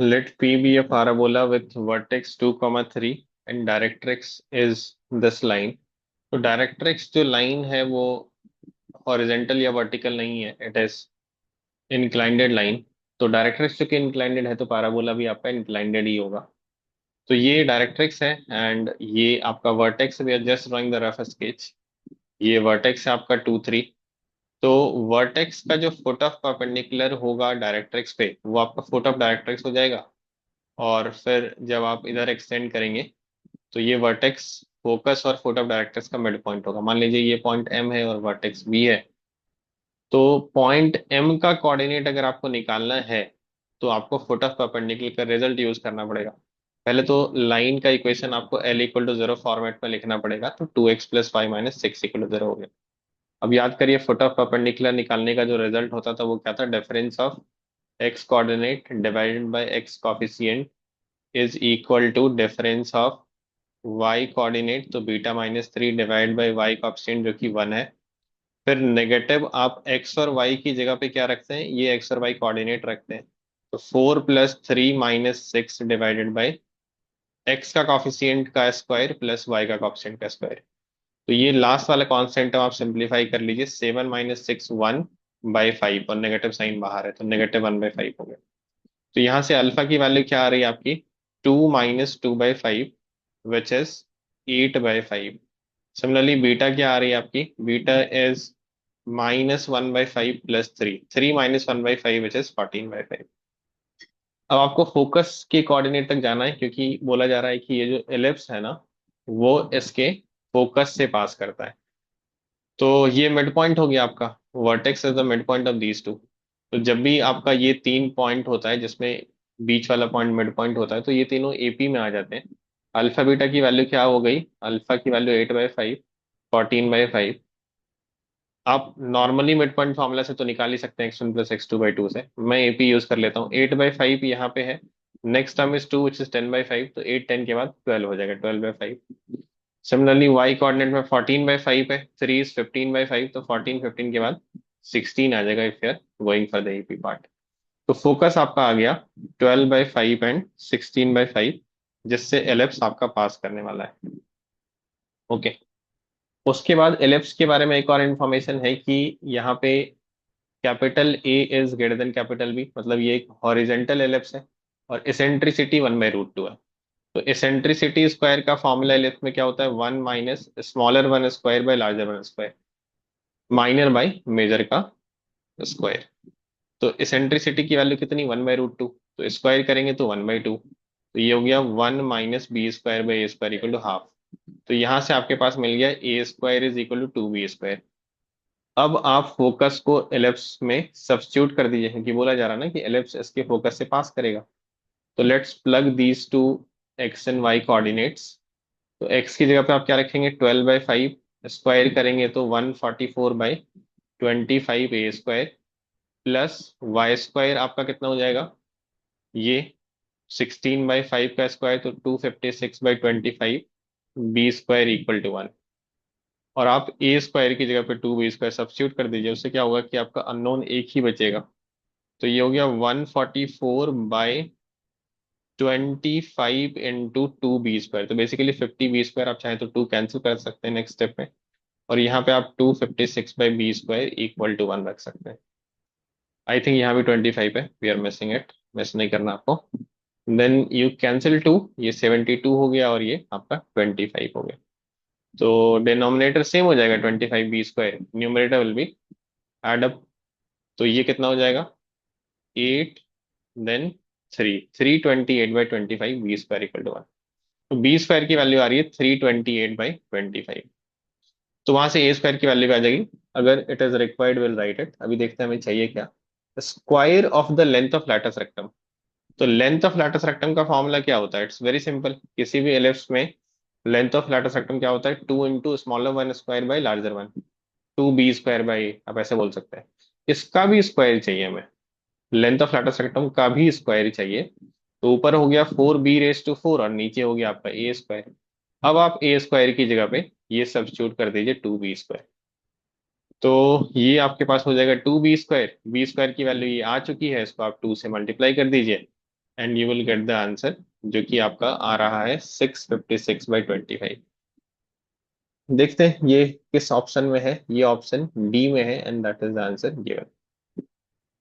Let P be a parabola with vertex 2, 3 and directrix is this line. तो directrix जो line है वो horizontal या वर्टिकल नहीं है, इट इज इंक्लाइंडेड लाइन। तो डायरेक्ट्रिक्स चूंकि इंक्लाइंडेड है तो पैराबोला भी आपका इंक्लाइंडेड ही होगा। तो ये डायरेक्ट्रिक्स है एंड ये आपका vertex, we are just drawing the rough sketch. ये वर्टेक्स है आपका 2, 3। तो वर्टेक्स का जो फुट ऑफ परपेंडिकुलर होगा डायरेक्ट्रिक्स पे वो आपका फुट ऑफ डायरेक्ट्रिक्स हो जाएगा। और फिर जब आप इधर एक्सटेंड करेंगे तो ये वर्टेक्स फोकस और फुट ऑफ डायरेक्ट्रिक्स का मिड पॉइंट होगा। मान लीजिए ये पॉइंट एम है और वर्टेक्स बी है। तो पॉइंट एम का कोऑर्डिनेट अगर आपको निकालना है तो आपको फुट ऑफ परपेंडिकुलर का रिजल्ट यूज करना पड़ेगा। पहले तो लाइन का इक्वेशन आपको L equal to zero format में लिखना पड़ेगा, तो 2x + 5 - 6 = 0 हो गया। अब याद करिए फुट ऑफ परपेंडिकुलर निकालने का जो रिजल्ट होता था वो क्या था, difference of X coordinate divided by X coefficient is equal to difference of Y coordinate, तो β - 3 डिवाइड बाय वाई कोफिशिएंट जो कि 1 है। फिर नेगेटिव आप एक्स और वाई की जगह पे क्या रखते हैं, ये एक्स और वाई कोऑर्डिनेट रखते हैं। तो 4 + 3 - 6 डिवाइडेड बाय एक्स का कॉफिशिएंट का स्क्वायर प्लस वाई का कॉफिशिएंट का स्क्वायर। तो ये लास्ट वाला कांस्टेंट आप सिंप्लीफाई कर लीजिए, 7 - 6 1/5 और नेगेटिव साइन बाहर है तो -1/5 हो गया। तो यहाँ से अल्फा की वैल्यू क्या आ रही है आपकी, 2 - 2/5 विच इज 8/5। सिमिलरली बीटा क्या आ रही है आपकी, बीटा इज -1/5 + 3, 3 - 1/5 विच इज 14/5। अब आपको फोकस के कोऑर्डिनेट तक जाना है क्योंकि बोला जा रहा है कि ये जो एलिप्स है ना वो इसके फोकस से पास करता है। तो ये मिड पॉइंट हो गया आपका, vertex is the mid point of these two. तो जब भी आपका ये तीन पॉइंट होता है जिसमें बीच वाला पॉइंट मिड पॉइंट होता है तो ये तीनों एपी में आ जाते हैं। अल्फा बीटा की वैल्यू क्या हो गई, अल्फा की वैल्यू 8/5, 14/5। आप नॉर्मली मिड पॉइंट फॉर्मूला से तो निकाल ही सकते हैं x1 + x2/2 से। मैं एपी यूज कर लेता हूँ, 8/5 यहाँ पे है। Next term is 2 which is 10/5, तो 8 10 के बाद 12 हो जाएगा, 12/5। सिमिलरली y कोऑर्डिनेट में 14/5 है, 3 इज 15/5, तो 14 15 के बाद 16 आ जाएगा if you are going for the AP part. तो फोकस आपका आ गया 12/5 एंड 16/5, जिससे एलिप्स आपका पास करने वाला है। ओके। उसके बाद एलिप्स के बारे में एक और इन्फॉर्मेशन है कि यहाँ पे capital A is greater than capital B, मतलब ये एक हॉरिजेंटल एलिप्स है और इसेंट्रिसिटी 1/√2 है। तो इसेंट्रिसिटी स्क्वायर का फॉर्मूला एलिप्स में क्या होता है, 1 minus smaller one square by larger one square, minor by major का स्क्वायर। तो इसेंट्रिसिटी की वैल्यू कितनी, 1/√2, तो स्क्वायर करेंगे तो 1/2। तो ये हो गया 1 - b² / a² = ½ तो यहाँ से आपके पास मिल गया a² = 2b²। अब आप फोकस को एलिप्स में सब्स्टिट्यूट कर दीजिए क्योंकि बोला जा रहा है ना कि एलिप्स इसके फोकस से पास करेगा। तो let's plug these two x and y coordinates. तो एक्स की जगह पे आप क्या रखेंगे, 12/5, स्क्वायर करेंगे तो 144/25 a² प्लस वाई स्क्वायर आपका कितना हो जाएगा, ये 16/5 का स्क्वायर तो 256/25 b² = 1। और आप a² की जगह पे 2b² सब्स्टिट्यूट कर दीजिए, उससे क्या होगा कि आपका अननोन एक ही बचेगा। तो ये हो गया 144/25 × 2b², तो बेसिकली 50b²। आप चाहें तो 2 कैंसिल कर सकते हैं नेक्स्ट स्टेप में, और यहाँ पे आप 256/b² = 1 रख सकते हैं। आई थिंक यहाँ भी 25 है, we are missing it, miss नहीं करना आपको। देन यू कैंसिल 2, ये 72 हो गया और ये आपका 25 हो गया। तो डिनोमिनेटर सेम हो जाएगा 25b², numerator will be add up. तो ये कितना हो जाएगा, 8 देन 3 328/25 b² = 1। तो b² की वैल्यू आ रही है 328/25। तो वहां से a² की वैल्यू भी आ जाएगी। अगर it is required will write it, अभी देखते हैं हमें चाहिए क्या, square of the length of lattice rectum. तो लेंथ ऑफ लैटिस रेक्टम का फॉर्मूला क्या होता है, इट्स वेरी सिंपल। किसी भी एलिप्स में लेंथ ऑफ लैटिस रेक्टम क्या होता है, 2 × smaller one square by larger one, 2b² आप ऐसे बोल सकते हैं। इसका भी स्क्वायर चाहिए हमें, लेंथ ऑफ लैटिस रेक्टम का भी स्क्वायर चाहिए। तो ऊपर हो गया 4b⁴ और नीचे हो गया आपका a²। अब आप a² की जगह पे ये सब्स्टिट्यूट कर दीजिए 2b²। तो ये आपके पास हो जाएगा 2b², b² की वैल्यू ये आ चुकी है, इसको आप 2 से मल्टीप्लाई कर दीजिए। And you will get the answer, जो कि आपका आ रहा है 656/25। देखते हैं ये किस ऑप्शन में है, ये ऑप्शन डी में है, and that is the answer given.